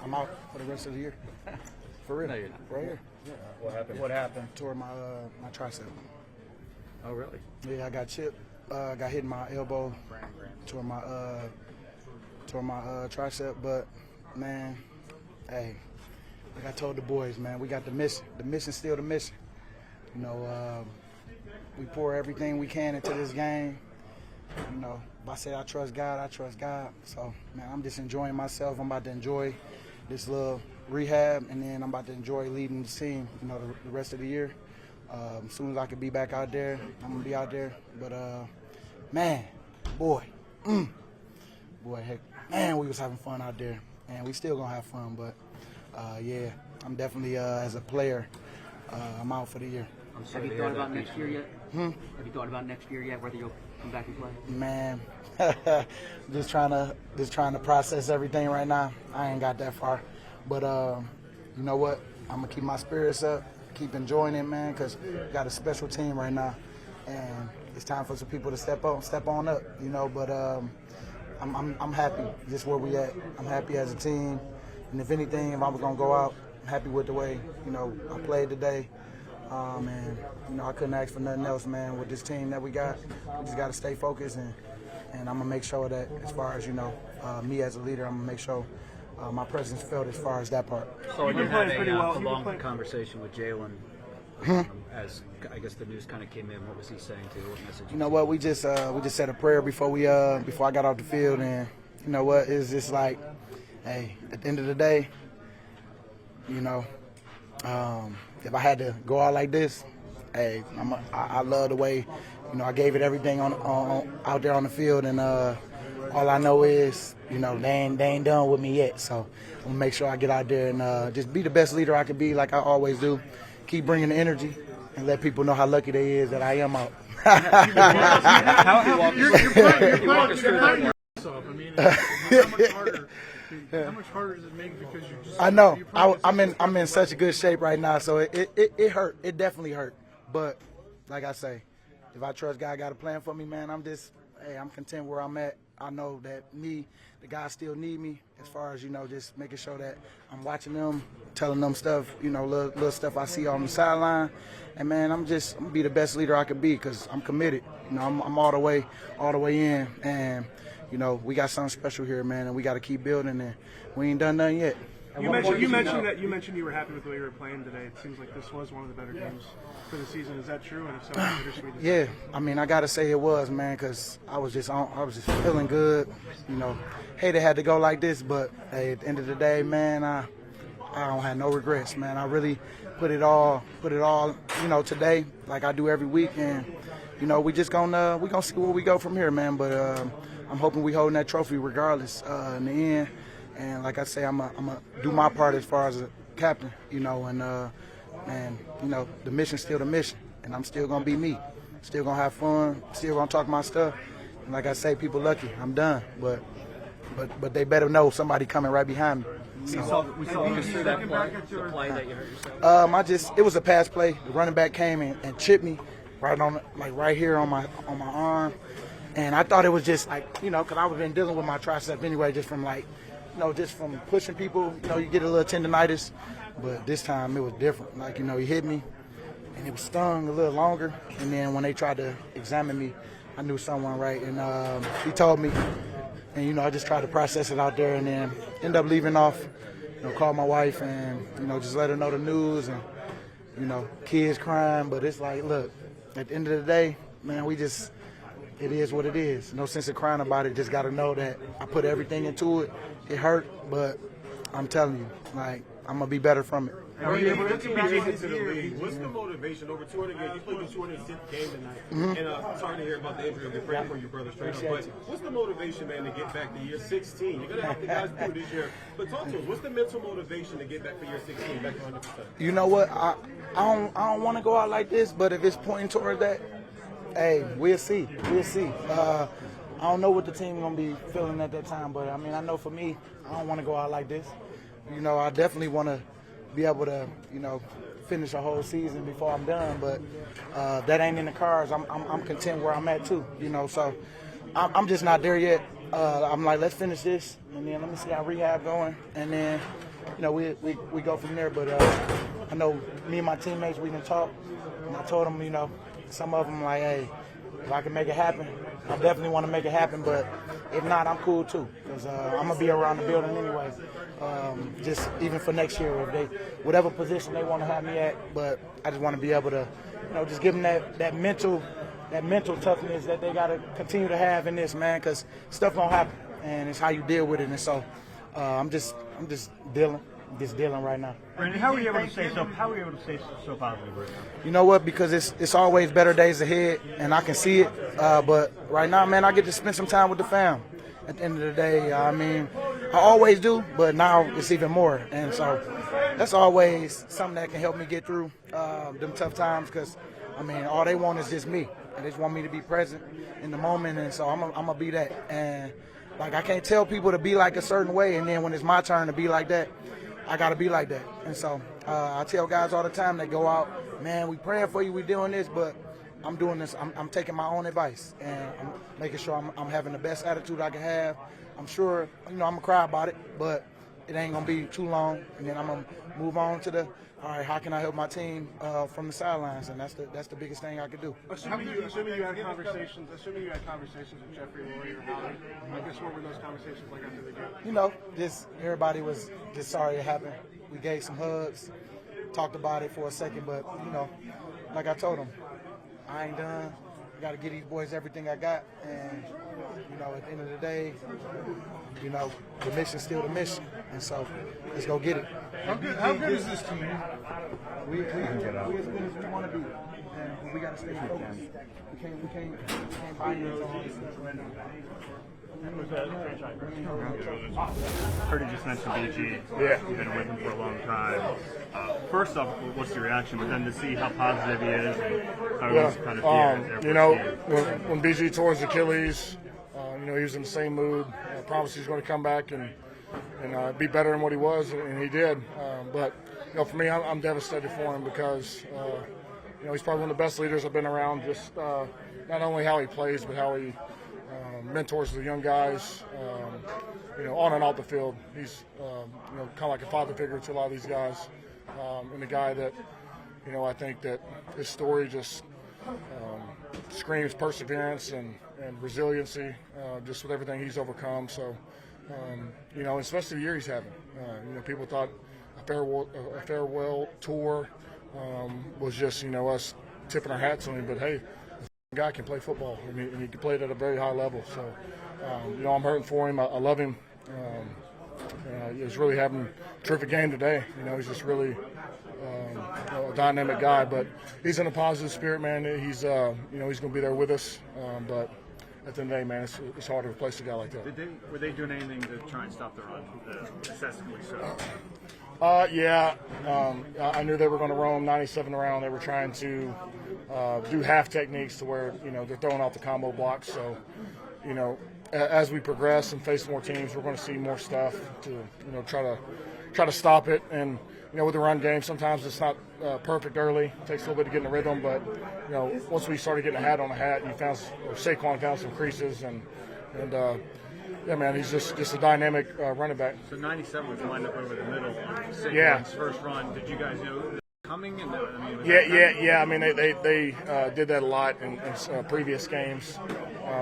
I'm out for the rest of the year. For real. No, you're not. Right here. What happened? Tore my tricep. Oh, really? Yeah, I got chipped. Got hit in my elbow. Tore my tricep. But man, hey, like I told the boys, man, we got the mission. The mission's still the mission. You know, we pour everything we can into this game. You know, if I say I trust God, I trust God. So, man, I'm just enjoying myself. I'm about to enjoy this little rehab, and then I'm about to enjoy leading the team, you know, the rest of the year. As soon as I can be back out there, I'm going to be out there. But, man, heck, man, we was having fun out there. And we still going to have fun. But, yeah, I'm definitely, as a player, I'm out for the year. Have you thought about next year yet? Have you thought about next year yet, whether you'll come back and play? Man, just trying to process everything right now. I ain't got that far. But, you know what? I'm going to keep my spirits up, keep enjoying it, man, because we got a special team right now. And it's time for some people to step on up, you know. But I'm happy just where we at. I'm happy as a team. And if anything, if I was going to go out, I'm happy with the way, you know, I played today. And, you know, I couldn't ask for nothing else, man. With this team that we got, we just got to stay focused. And I'm going to make sure that as far as, you know, me as a leader, I'm going to make sure my presence felt as far as that part. So you had a long conversation with Jalen as, I guess, the news kind of came in. What was he saying to you? What message? You know what? We just said a prayer before I got off the field. And, you know what? It's just like, hey, at the end of the day, you know, if I had to go out like this, hey, I love the way, you know, I gave it everything on out there on the field, and all I know is, you know, they ain't done with me yet. So I'm gonna make sure I get out there and just be the best leader I can be, like I always do. Keep bringing the energy and let people know how lucky they is that I am out. How much harder does it make because you're just? I know. I'm in such a good shape right now, so it hurt. It definitely hurt. But like I say, if I trust God got a plan for me, man, I'm content where I'm at. I know that the guys still need me as far as, you know, just making sure that I'm watching them, telling them stuff, you know, little stuff I see on the sideline. And, man, I'm going to be the best leader I could be because I'm committed. You know, I'm all the way in. And, you know, we got something special here, man, and we got to keep building, and we ain't done nothing yet. You mentioned you were happy with the way you were playing today. It seems like this was one of the better games for the season. Is that true? And if so, how bittersweet is Yeah, I mean, I gotta say it was, man, because I was just feeling good. You know, hate it had to go like this, but hey, at the end of the day, man, I don't have no regrets, man. I really put it all, you know, today, like I do every week, and you know, we gonna see where we go from here, man. But I'm hoping we holding that trophy regardless in the end. And like I say, I'm gonna do my part as far as a captain, you know, and you know, the mission's still the mission, and I'm still gonna be me, still gonna have fun, still gonna talk my stuff. And like I say, people lucky, I'm done, but they better know somebody coming right behind me. So, we saw that play that you hurt yourself. It was a pass play. The running back came and chipped me right here on my arm, and I thought it was just like, you know, because I've been dealing with my tricep anyway, just from like, you know, just from pushing people, you know, you get a little tendonitis. But this time it was different. Like, you know, he hit me, and it was stung a little longer. And then when they tried to examine me, I knew someone right. And he told me, and, you know, I just tried to process it out there, and then end up leaving off, you know, call my wife and, you know, just let her know the news, and, you know, kids crying. But it's like, look, at the end of the day, man, it is what it is. No sense of crying about it. Just got to know that I put everything into it. It hurt, but I'm telling you, like, I'm going to be better from it. What's the motivation? Over 200 games. You played your 206th game tonight. And sorry to hear about the injury. We're praying for your brother straight up. But what's the motivation, man, to get back to year 16? You're going to help the guys do this year. But talk to us. What's the mental motivation to get back for year 16, back to 100%? You know what? I don't want to go out like this, but if it's pointing towards that, hey, we'll see. I don't know what the team going to be feeling at that time, but, I mean, I know for me, I don't want to go out like this. You know, I definitely want to be able to, you know, finish a whole season before I'm done, but that ain't in the cards. I'm content where I'm at too, you know, so I'm just not there yet. I'm like, let's finish this, and then let me see how rehab going, and then, we go from there. But I know me and my teammates, we can talk, and I told them, some of them like, hey, if I can make it happen, I definitely want to make it happen. But if not, I'm cool too, because I'm gonna be around the building anyway. Just even for next year, if whatever position they want to have me at. But I just want to be able to, just give them that mental toughness that they got to continue to have in this, man, because stuff don't happen, and it's how you deal with it. And so I'm just dealing right now. Brandon, how are you able to stay so positive right now? You know what? Because it's always better days ahead, and I can see it. But right now, man, I get to spend some time with the fam. At the end of the day, I mean, I always do, but now it's even more. And so that's always something that can help me get through them tough times, because, I mean, all they want is just me. And they just want me to be present in the moment, and so I'm going to be that. And, I can't tell people to be like a certain way, and then when it's my turn to be like that, I got to be like that. And so I tell guys all the time, they go out, man, we praying for you, we doing this, but I'm doing this. I'm taking my own advice, and I'm making sure I'm having the best attitude I can have. I'm sure, I'm going to cry about it, but it ain't going to be too long, and then I'm going to move on to all right, how can I help my team from the sidelines? And that's the biggest thing I could do. Assuming you had conversations with Jeffrey, Lori, or Holly, I guess what were those conversations like after the game? Just everybody was just sorry it happened. We gave some hugs, talked about it for a second, but like I told them, I ain't done. I got to give these boys everything I got, and at the end of the day, the mission's still the mission, and so let's go get it. How good is this team? We can get out. We as good as we want to be, and we got to stay focused. We can't buy into all this stuff right now. Heard you just mention BG. Yeah. You've been with him for a long time. First off, what's your reaction? But then to see how positive he is and how he's kind of when BG tore his Achilles, he was in the same mood. Promised he's going to come back and be better than what he was, and he did. But for me, I'm devastated for him because he's probably one of the best leaders I've been around. Just not only how he plays, but how he mentors the young guys, on and off the field. He's, kind of like a father figure to a lot of these guys, and a guy that, I think that his story just screams perseverance and resiliency, just with everything he's overcome. So, especially the year he's having. People thought a farewell tour was just, us tipping our hats on him, but hey, guy can play football, and he can play it at a very high level. So, I'm hurting for him. I love him. He's really having a terrific game today. He's just really a dynamic guy. But he's in a positive spirit, man. He's he's going to be there with us. But at the end of the day, man, it's hard to replace a guy like that. Were they doing anything to try and stop the run, excessively so? I knew they were going to roam 97 around. They were trying to do half techniques to where, they're throwing off the combo blocks. So, as we progress and face more teams, we're going to see more stuff to, try to stop it. And, with the run game, sometimes it's not perfect early. It takes a little bit to get in the rhythm. But, once we started getting a hat on a hat, Saquon found some creases and yeah, man, he's just a dynamic running back. So 97 was lined up over the middle on Saquon's first run. Did you guys know this coming? Yeah. I mean, they did that a lot in previous games.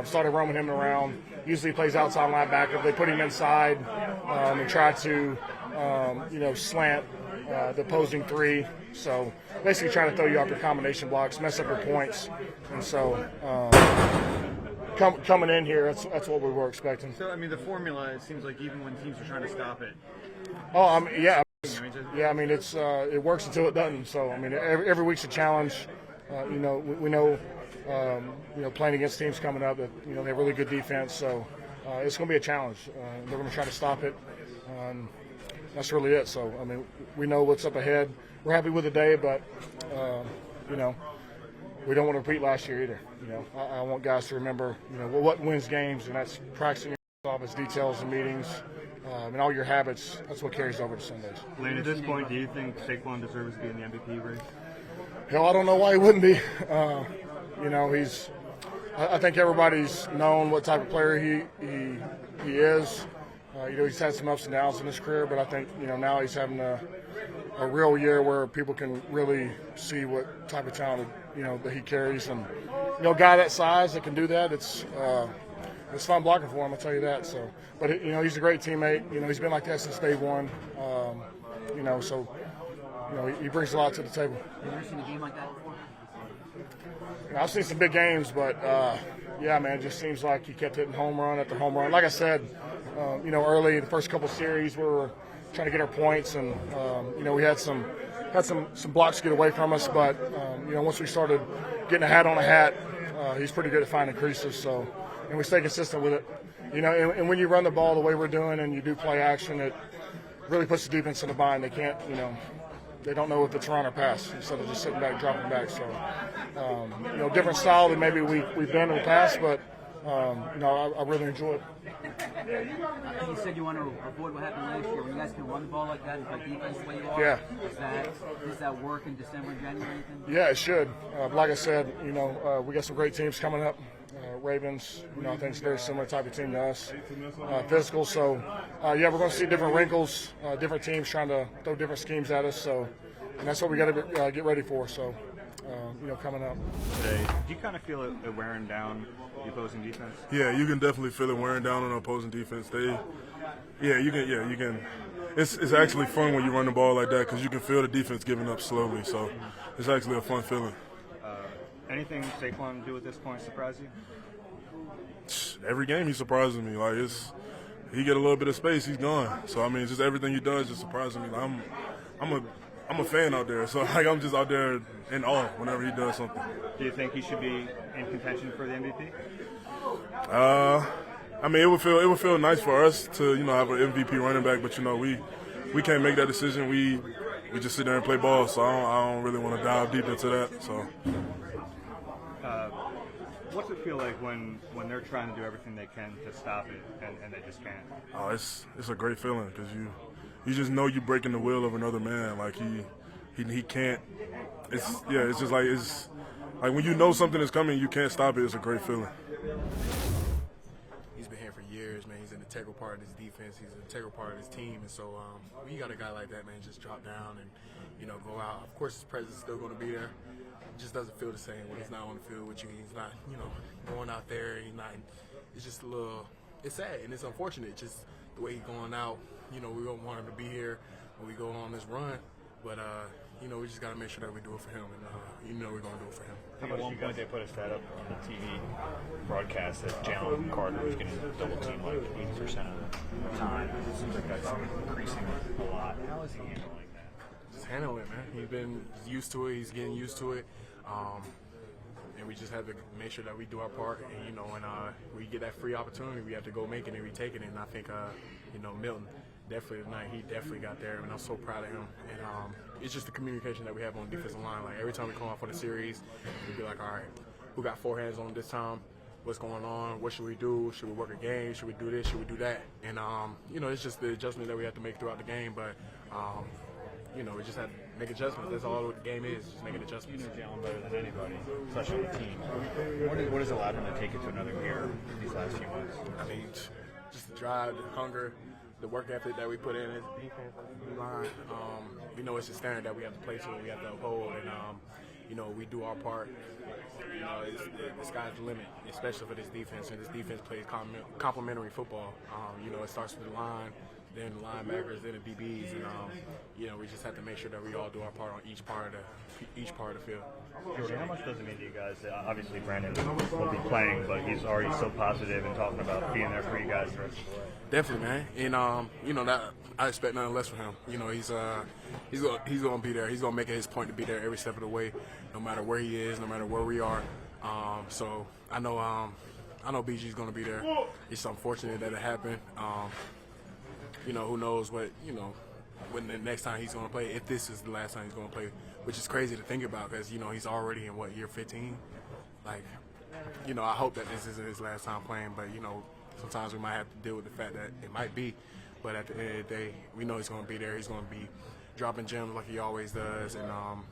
Started roaming him around. Usually he plays outside linebacker. They put him inside and try to, slant the opposing three. So basically trying to throw you off your combination blocks, mess up your points. And so coming in here, that's what we were expecting. So, the formula, it seems like even when teams are trying to stop it. Yeah. It's it works until it doesn't. So, every week's a challenge. We know, playing against teams coming up that, they have really good defense. So, it's going to be a challenge. They're going to try to stop it. That's really it. So, we know what's up ahead. We're happy with the day, but, we don't want to repeat last year either. I want guys to remember, what wins games, and that's practicing off its details and meetings, and all your habits. That's what carries over to Sundays. Lane, at this point, do you think Saquon deserves to be in the MVP race? Hell, I don't know why he wouldn't be. I think everybody's known what type of player he is. He's had some ups and downs in his career, but I think now he's having a real year where people can really see what type of talent that he carries, and a guy that size that can do that, it's fun blocking for him, I'll tell you that. So, but he's a great teammate. He's been like that since day one. So he brings a lot to the table. Have you ever seen a game like that before? I've seen some big games, but yeah, man, it just seems like he kept hitting home run after home run. Like I said, early the first couple series we were trying to get our points, and we had some blocks get away from us, but once we started getting a hat on a hat, he's pretty good at finding creases. So, and we stay consistent with it. And when you run the ball the way we're doing and you do play action, it really puts the defense in a bind. They can't, they don't know if it's run or pass instead of just sitting back, dropping back. So, different style than maybe we've been in the past, but I really enjoy it. You said you want to avoid what happened last year. When you guys can run the ball like that and play defense the way you are, Yeah. Does that work in December and January? Yeah, it should. Like I said, we got some great teams coming up. Ravens, I think it's a very similar type of team to us. Physical, so we're going to see different wrinkles, different teams trying to throw different schemes at us. So, and that's what we got to get ready for. So, coming up today, do you kind of feel it wearing down the opposing defense? Yeah, you can definitely feel it wearing down on the opposing defense. You can. It's actually fun when you run the ball like that because you can feel the defense giving up slowly. So, it's actually a fun feeling. Anything Saquon do at this point surprise you? Every game he surprises me. Like he get a little bit of space, he's gone. So I mean, just everything he does just surprises me. Like, I'm a fan out there, so like I'm just out there in awe whenever he does something. Do you think he should be in contention for the MVP? I mean, it would feel nice for us to have an MVP running back, but we can't make that decision. We just sit there and play ball. So I don't really want to dive deep into that. So. What's it feel like when they're trying to do everything they can to stop it and they just can't? Oh, it's a great feeling because you just know you're breaking the will of another man. Like he can't. It's just like it's like when you know something is coming, you can't stop it. It's a great feeling. He's been here for years, man. He's an integral part of this defense. He's an integral part of his team, and so when you got a guy like that, man, just drop down and go out. Of course, his presence is still going to be there. It just doesn't feel the same when he's not on the field with you. He's not, going out there. He's not. It's just a little. It's sad and it's unfortunate. Just the way he's going out. We don't want him to be here when we go on this run, but we just got to make sure that we do it for him, and we're going to do it for him. At one point, they put a stat up on the TV broadcast that Jalen Carter was getting double teamed like 80% of the time. It seems like that's increasing a lot. How is he handling that? Just handle it, man. He's been used to it. He's getting used to it. And we just have to make sure that we do our part. And, when we get that free opportunity, we have to go make it and we take it. And I think, Milton, definitely tonight, he definitely got there. And I'm so proud of him. And it's just the communication that we have on the defensive line. Like, every time we come out for the series, we'd be like, all right, who got four hands on him this time? What's going on? What should we do? Should we work a game? Should we do this? Should we do that? And, it's just the adjustment that we have to make throughout the game. But, we just have to make adjustments. That's all the game is, just making adjustments. You know Jalen better than anybody, especially the team. What has allowed him to take it to another gear these last few months? I mean, just the drive, the hunger, the work ethic that we put in as a defense line. It's a standard that we have to play to, we have to uphold, and we do our part. The sky's the limit, especially for this defense, and this defense plays complementary football. It starts with the line, then the linebackers, then the DBs, and we just have to make sure that we all do our part on each part of the field. Jordan, how much does it mean to you guys? Obviously, Brandon will be playing, but he's already so positive and talking about being there for you guys. Definitely, man. And that I expect nothing less from him. He's going to be there. He's going to make it his point to be there every step of the way, no matter where he is, no matter where we are. So I know BG's going to be there. It's unfortunate that it happened. Who knows when the next time he's going to play, if this is the last time he's going to play, which is crazy to think about because, he's already in, year 15? Like, I hope that this isn't his last time playing, but, sometimes we might have to deal with the fact that it might be. But at the end of the day, we know he's going to be there. He's going to be dropping gems like he always does, and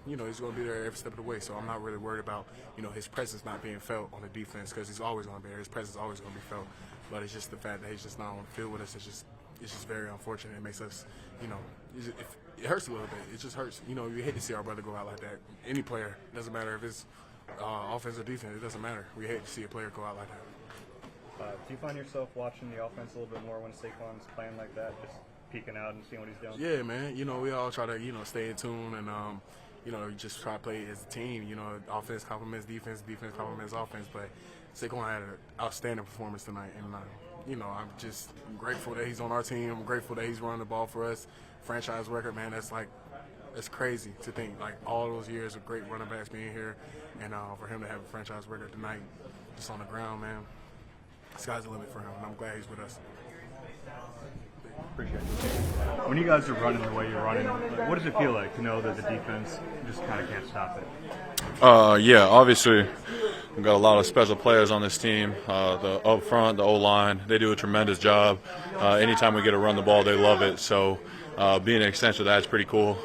you know, he's going to be there every step of the way. So I'm not really worried about, you know, his presence not being felt on the defense, because he's always going to be there. His presence is always going to be felt. But it's just the fact that he's just not on the field with us. It's just very unfortunate. It makes us, you know, it hurts a little bit. It just hurts. You know, you hate to see our brother go out like that. Any player, doesn't matter if it's offense or defense, it doesn't matter. We hate to see a player go out like that. Do you find yourself watching the offense a little bit more when Saquon's playing like that, just peeking out and seeing what he's doing? Yeah, man. You know, we all try to, you know, stay in tune and, you know, just try to play as a team. You know, offense complements defense, defense complements offense. But Saquon had an outstanding performance tonight, and you know, I'm just grateful that he's on our team. I'm grateful that he's running the ball for us. Franchise record, man. That's crazy to think. Like, all those years of great running backs being here, and for him to have a franchise record tonight, just on the ground, man. Sky's the limit for him, and I'm glad he's with us. Appreciate it. When you guys are running the way you're running, what does it feel like to know that the defense just kind of can't stop it? Yeah, obviously we've got a lot of special players on this team. The up front, the O-line, they do a tremendous job. Anytime we get to run the ball, they love it. So being an extension of that is pretty cool.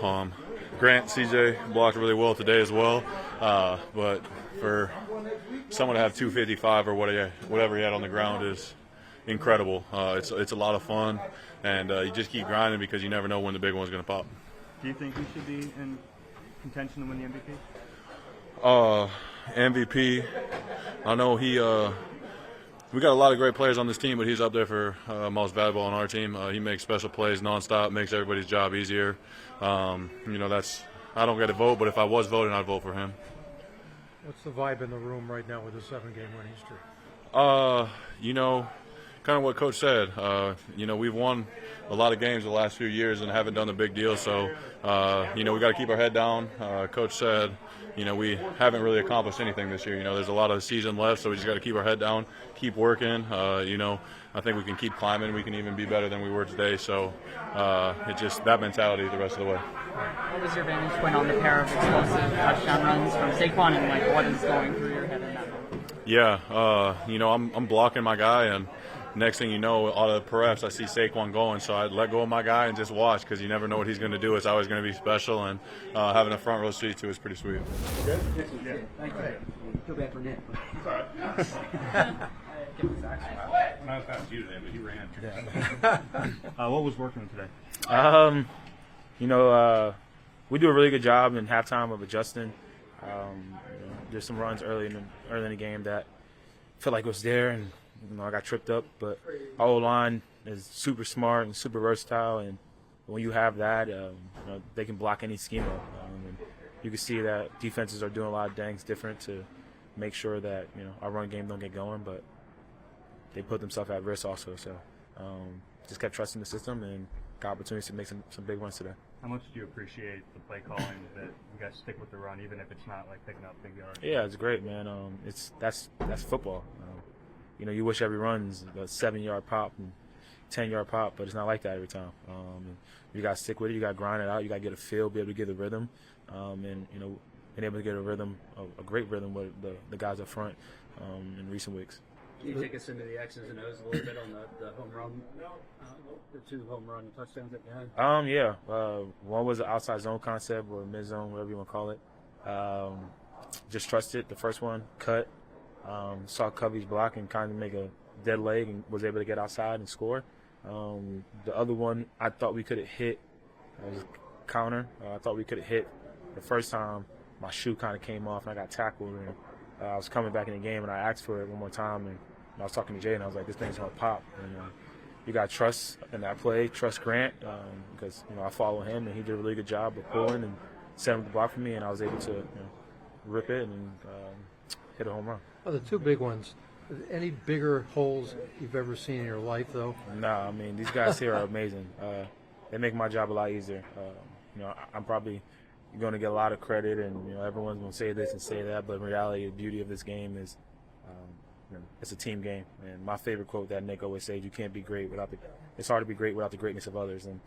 Grant, CJ blocked really well today as well. But for someone to have 255 or whatever he had on the ground is incredible. It's a lot of fun, and you just keep grinding because you never know when the big one's going to pop. Do you think he should be in contention to win the MVP? MVP, I know we got a lot of great players on this team, but he's up there for most valuable on our team. He makes special plays nonstop, makes everybody's job easier. You know, I don't get a vote, but if I was voting, I'd vote for him. What's the vibe in the room right now with the 7-game winning streak? You know, kind of what Coach said. You know, we've won a lot of games the last few years and haven't done the big deal. So, you know, we got to keep our head down. Coach said, you know, we haven't really accomplished anything this year. You know, there's a lot of season left, so we just got to keep our head down, keep working. You know, I think we can keep climbing. We can even be better than we were today. So, it's just that mentality the rest of the way. What was your vantage point on the pair of explosive touchdown runs from Saquon, and like what is going through your head in that moment? Yeah, you know, I'm blocking my guy, and next thing you know, out of the preps, I see Saquon going, so I let go of my guy and just watch, because you never know what he's going to do. It's always going to be special, and having a front row seat too is pretty sweet. Good? Yeah. Thank you. Feel bad for Nick. It's all right. Not past you today, but he ran. What was working today? You know, we do a really good job in halftime of adjusting. You know, there's some runs early in the game that felt like it was there, and you know, I got tripped up. But our O-line is super smart and super versatile, and when you have that, you know, they can block any schema. And you can see that defenses are doing a lot of things different to make sure that, you know, our run game don't get going, but they put themselves at risk also. So just kept trusting the system and got opportunities to make some big runs today. How much do you appreciate the play calling that you guys stick with the run, even if it's not like picking up big yards? Yeah, it's great, man. That's football. You know, you wish every run's a 7-yard pop and 10-yard pop, but it's not like that every time. You got to stick with it. You got to grind it out. You got to get a feel, be able to get the rhythm, and you know, being able to get a rhythm, a great rhythm with the guys up front in recent weeks. Can you take us into the X's and O's a little bit on the home run, the 2 home run touchdowns that you had? Yeah. One was an outside zone concept or mid zone, whatever you want to call it. Just trusted the first one, cut. Saw Covey's block and kind of make a dead leg and was able to get outside and score. The other one, I thought we could have hit. It was a counter. I thought we could have hit the first time. My shoe kind of came off and I got tackled. And I was coming back in the game and I asked for it one more time. And I was talking to Jay and I was like, this thing's going to pop. And you got to trust in that play, trust Grant, because, you know, I follow him and he did a really good job of pulling and setting up the block for me, and I was able to, you know, rip it and hit a home run. Oh, the 2 big ones. Any bigger holes you've ever seen in your life, though? Nah, I mean, these guys here are amazing. They make my job a lot easier. You know, I'm probably going to get a lot of credit, and, you know, everyone's going to say this and say that, but in reality, the beauty of this game is you know, it's a team game. And my favorite quote that Nick always says, you can't be great without it's hard to be great without the greatness of others. And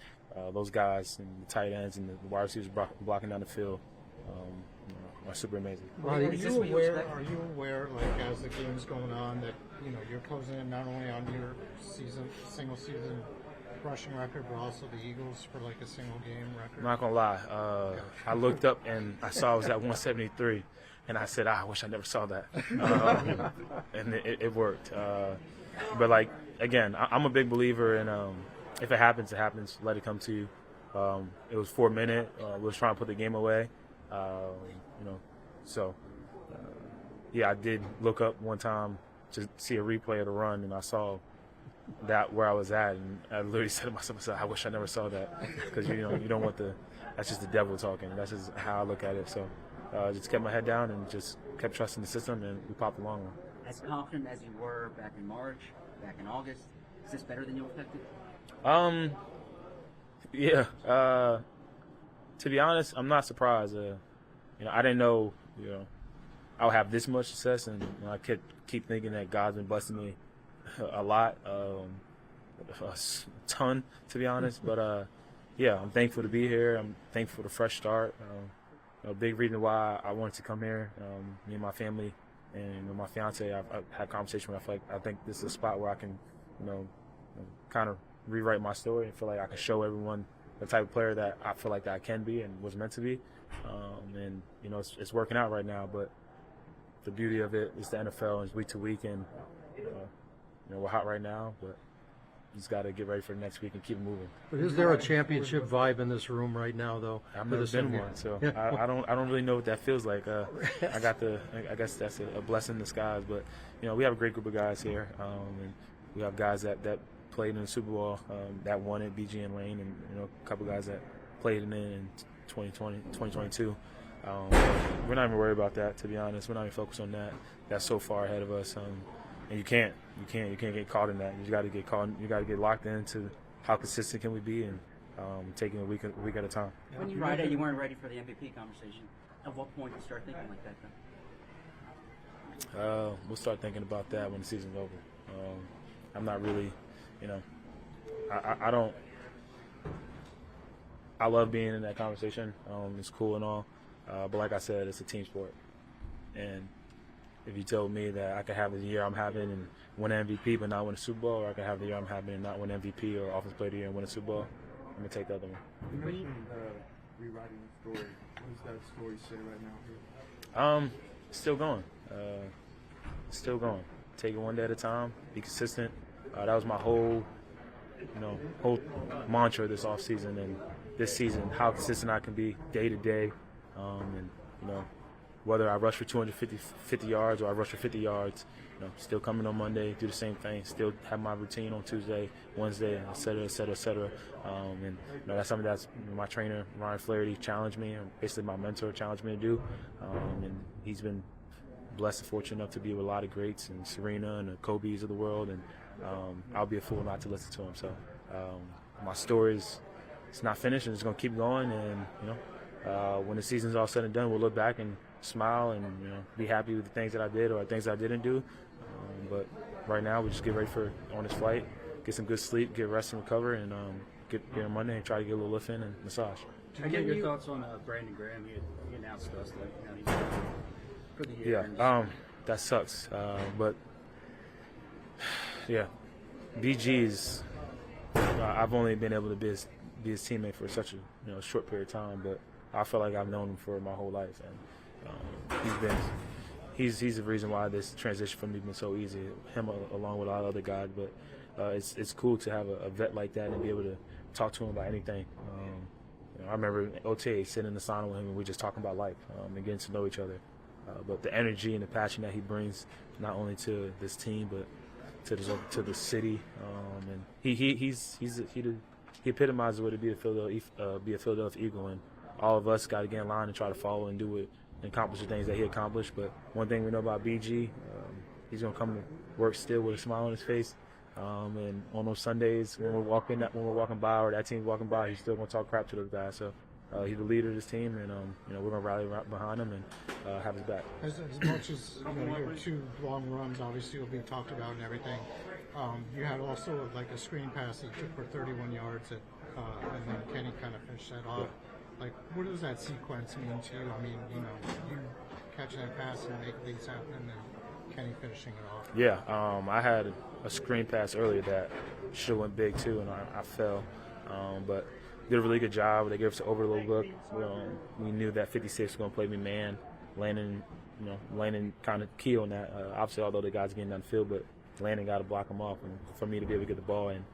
those guys and the tight ends and the wide receivers blocking down the field, you know, are super amazing. Are you aware, like, as the game's going on, that, you know, you're closing in not only on your single season rushing record, but also the Eagles for like a single game record? I'm not gonna lie. I looked up and I saw I was at 173, and I said, I wish I never saw that. And it worked. But like again, I'm a big believer in if it happens, it happens. Let it come to you. It was 4 minutes. We was trying to put the game away. So yeah, I did look up one time to see a replay of the run, and I saw that where I was at, and I literally said to myself, I wish I never saw that, because you don't want that's just the devil talking. That's just how I look at it. So just kept my head down and just kept trusting the system, and we popped the long one. As confident as you were back in March, back in August, is this better than you expected? Yeah. To be honest, I'm not surprised. I didn't know, I would have this much success, and I keep thinking that God's been blessing me a lot, a ton, to be honest. But yeah, I'm thankful to be here. I'm thankful for the fresh start. A big reason why I wanted to come here, me and my family and my fiance, I've had conversation with. I think this is a spot where I can, kind of rewrite my story and feel like I can show everyone the type of player that I feel like that I can be and was meant to be. And it's working out right now. But the beauty of it is the NFL is week to week, and we're hot right now, but just got to get ready for the next week and keep moving. But is there a championship vibe in this room right now, though? I've never been one, so I don't really know what that feels like. I guess that's a blessing in disguise. But we have a great group of guys here, and we have guys that played in the Super Bowl, that won it, BG and Lane, and a couple guys that played in 2022. We're not even worried about that, to be honest. We're not even focused on that. That's so far ahead of us, and you can't get caught in that. You got to get caught. You got to get locked into how consistent can we be, and taking a week at a time. When you Friday, you weren't ready for the MVP conversation. At what point did you start thinking like that, then? We'll start thinking about that when the season's over. I'm not really, I don't. I love being in that conversation. It's cool and all, but like I said, it's a team sport, and if you told me that I could have the year I'm having and win MVP but not win a Super Bowl, or I could have the year I'm having and not win MVP or Offensive Player of the Year and win a Super Bowl, I'm going to take the other one. You mentioned rewriting the story. What does that story say right now here? Still going. Still going. Take it one day at a time. Be consistent. That was my whole mantra this offseason and this season, how consistent I can be day to day. And whether I rush for 250 yards or I rush for 50 yards, still coming on Monday, do the same thing, still have my routine on Tuesday, Wednesday, et cetera, et cetera, et cetera. And that's something that's my trainer, Ryan Flaherty, challenged me, or basically my mentor challenged me to do. And he's been blessed and fortunate enough to be with a lot of greats, and Serena and the Kobe's of the world, and I'll be a fool not to listen to him. So my story it's not finished, and it's going to keep going. And when the season's all said and done, we'll look back and smile and be happy with the things that I did or things I didn't do. But right now, we just get ready on this flight, get some good sleep, get rest and recover, and get on Monday and try to get a little lift in and massage. I get your thoughts on Brandon Graham. He announced to us that he's for the year. Yeah, that sucks. But yeah, BG's. I've only been able to be his teammate for such a short period of time, but I feel like I've known him for my whole life, and he's the reason why this transition for me has been so easy. Him along with a lot of other guys, but it's cool to have a vet like that and be able to talk to him about anything. I remember OTA sitting in the sauna with him and we just talking about life and getting to know each other. But the energy and the passion that he brings, not only to this team but to the city, and he epitomizes what it be a Philadelphia Eagle, and all of us got to get in line and try to follow and do it and accomplish the things that he accomplished. But one thing we know about BG, he's gonna come to work still with a smile on his face, and on those Sundays when we're walking by or that team's walking by, he's still gonna talk crap to those guys. So he's the leader of this team, and we're gonna rally behind him and have his back. As much as your 2 long runs obviously will be talked about and everything, you had also like a screen pass that you took for 31 yards, and then Kenny kind of finished that off. Like, what does that sequence mean to you? I mean, you catching that pass and making things happen, and then Kenny finishing it off. Yeah, I had a screen pass earlier that should have went big too, and I fell. But did a really good job. They gave us an overload look. We knew that 56 was going to play me man. Landon kind of key on that. Obviously, although the guys getting down the field, but Landon got to block him off, and for me to be able to get the ball, and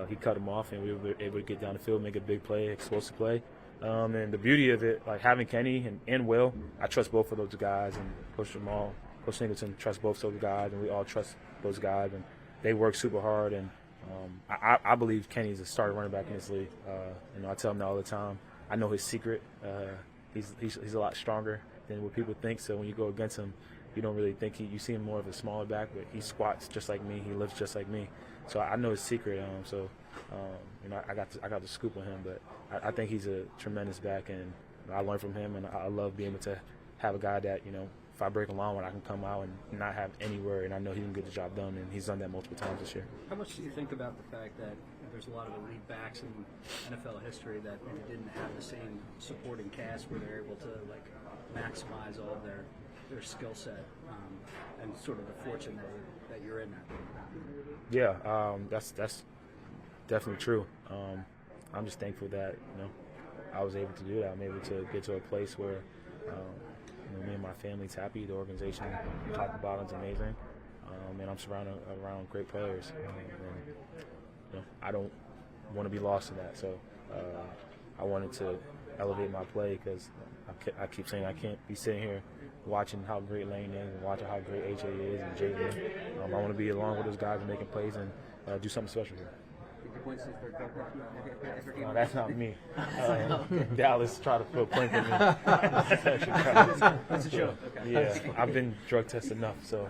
he cut him off, and we were able to get down the field, make a big play, explosive play. And the beauty of it, like having Kenny and Will, I trust both of those guys, and Coach Singleton trusts both of those guys, and we all trust those guys, and they work super hard. And I believe Kenny's a starting running back in this league. I tell him that all the time. I know his secret. He's a lot stronger than what people think. So when you go against him, you don't really think you see him more of a smaller back, but he squats just like me. He lifts just like me. So I know his secret. I got the scoop on him, but I think he's a tremendous back, and I learned from him, and I love being able to have a guy that, if I break a line, I can come out and not have any worry, and I know he can get the job done, and he's done that multiple times this year. How much do you think about the fact that there's a lot of elite backs in NFL history that maybe didn't have the same supporting cast where they're able to maximize all of their skill set, and sort of the fortune that you're in that? Yeah, that's definitely true. I'm just thankful that I was able to do that. I'm able to get to a place where me and my family's happy. The organization, top to bottom, is amazing, and I'm surrounded around great players. I don't want to be lost in that. So I wanted to elevate my play, because I keep saying I can't be sitting here watching how great Lane is and watching how great AJ is and JD. I want to be along with those guys and making plays and do something special here. No, that's not me. Dallas tried to put point in me. That's a joke. Okay. Yeah, I've been drug tested enough, so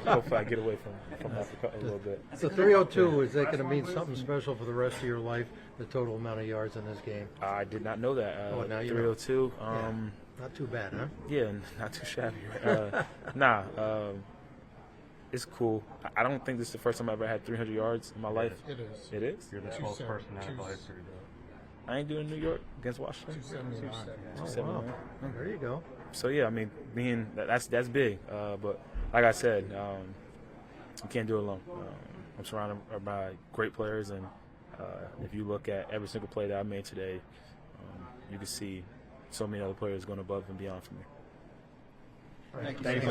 hopefully I get away from that a little bit. So 302, is that going to mean something special for the rest of your life, the total amount of yards in this game? I did not know that. Now you 302. Yeah. Not too bad, huh? Yeah, not too shabby. It's cool. I don't think this is the first time I ever had 300 yards in my life. It is. It is? You're the 12th person in NFL history, though. I ain't doing New York against Washington. 279. Oh, wow. There you go. So, yeah, I mean, that's big. But like I said, you can't do it alone. I'm surrounded by great players, and if you look at every single play that I made today, you can see so many other players going above and beyond for me. Thank you.